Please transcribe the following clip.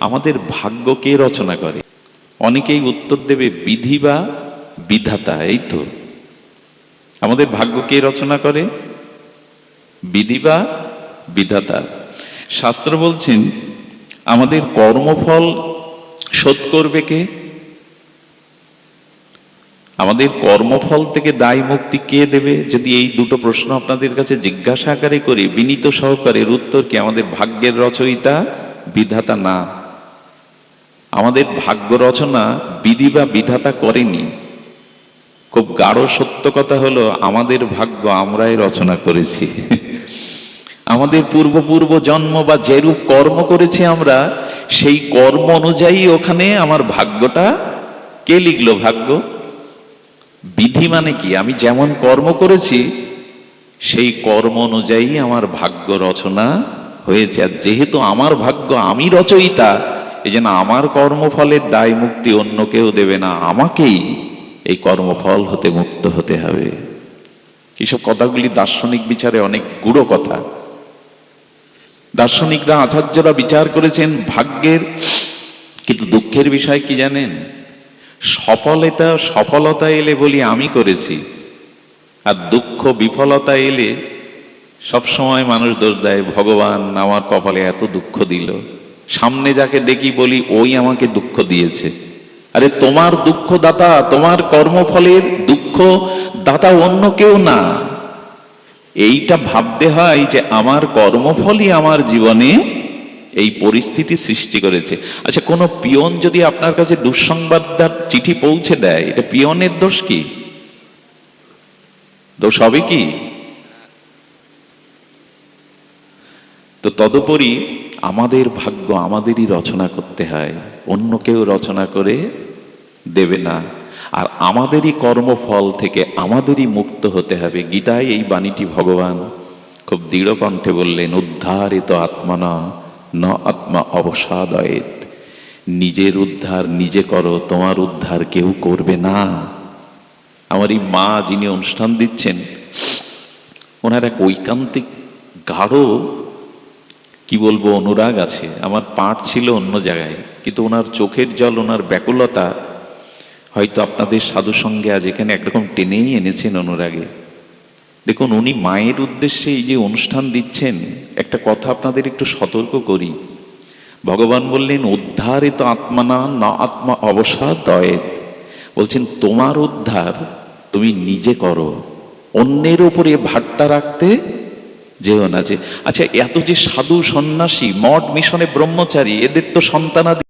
আমাদের ভাগ্য কে রচনা করে? অনেকেই উত্তর দেবে বিধি বা বিধাতা। এই তো, আমাদের ভাগ্য কে রচনা করে? বিধি বা বিধাতা। শাস্ত্র বলছেন আমাদের কর্মফল শোধ করবে কে? আমাদের কর্মফল থেকে দায় মুক্তি কে দেবে? যদি এই দুটো প্রশ্ন আপনাদের কাছে জিজ্ঞাসা আকারে করি, বিনীত সহকারে উত্তর কি? আমাদের ভাগ্যের রচয়িতা বিধাতা না। আমাদের ভাগ্য রচনা বিধি বা বিধাতা করেনি। খুব গাঢ় সত্য কথা হলো আমাদের ভাগ্য আমরাই রচনা করেছি। আমাদের পূর্ব জন্ম বা যেরূপ কর্ম করেছি আমরা, সেই কর্ম অনুযায়ী ওখানে আমার ভাগ্যটা কে লিখলো? ভাগ্য। বিধি মানে কি? আমি যেমন কর্ম করেছি সেই কর্ম অনুযায়ী আমার ভাগ্য রচনা হয়েছে। আর যেহেতু আমার ভাগ্য আমি রচয়িতা, এই জন্য আমার কর্মফলের দায় মুক্তি অন্য কেউ দেবে না, আমাকেই এই কর্মফল হতে মুক্ত হতে হবে। এইসব কথাগুলি দার্শনিক বিচারে অনেক গূঢ় কথা। দার্শনিকরা, আচার্যরা বিচার করেছেন ভাগ্যের। কিন্তু দুঃখের বিষয় কি জানেন? সফলতা এলে বলি আমি করেছি, আর দুঃখ বিফলতা এলে সবসময় মানুষ দোষ দেয়, ভগবান আমার কপালে এত দুঃখ দিল। সামনে যাকে দেখি বলি ওই আমাকে দুঃখ দিয়েছে। আরে তোমার দুঃখ দাতা, তোমার কর্মফলের দুঃখ দাতা অন্য কেউ না। এইটা ভাবতে হয় যে আমার কর্মফলই আমার জীবনে এই পরিস্থিতি সৃষ্টি করেছে। আচ্ছা, কোনো পিয়ন যদি আপনার কাছে দুঃসংবাদদার চিঠি পৌঁছে দেয়, এটা পিয়নের দোষ কি? দোষ হবে কি? তো তদুপরি আমাদের ভাগ্য আমাদেরই রচনা করতে হয়, অন্য কেউ রচনা করে দেবে না। আর আমাদেরই কর্মফল থেকে আমাদেরই মুক্ত হতে হবে। গীতায় এই বাণীটি ভগবান খুব দৃঢ় কণ্ঠে বললেন, উদ্ধারিত আত্মনা ন আত্মা অবসাদয়েত। নিজের উদ্ধার নিজে করো, তোমার উদ্ধার কেউ করবে না। আমার এই মা যিনি অনুষ্ঠান দিচ্ছেন, ওনার এক ঐকান্তিক গাঢ় কি বলবো অনুরাগ আছে। আমার পাঠ ছিল অন্য জায়গায়, কিন্তু ওনার চোখের জল, ওনার ব্যাকুলতা হয়তো আপনাদের সাধু সঙ্গে আজ এখানে একরকম টেনেই এনেছেন অনুরাগে। দেখুন, উনি মায়ের উদ্দেশ্যে এই যে অনুষ্ঠান দিচ্ছেন, একটা কথা আপনাদের একটু সতর্ক করি। ভগবান বললেন উদ্ধারিত আত্মানা না আত্মা অবসাদয়েত। বলছেন তোমার উদ্ধার তুমি নিজে করো, অন্যের উপরে ভারটা রাখতে যেও না। যে আচ্ছা, এত যে সাধু সন্ন্যাসী, মঠ মিশনে ব্রহ্মচারী, এদের তো সন্তানাদি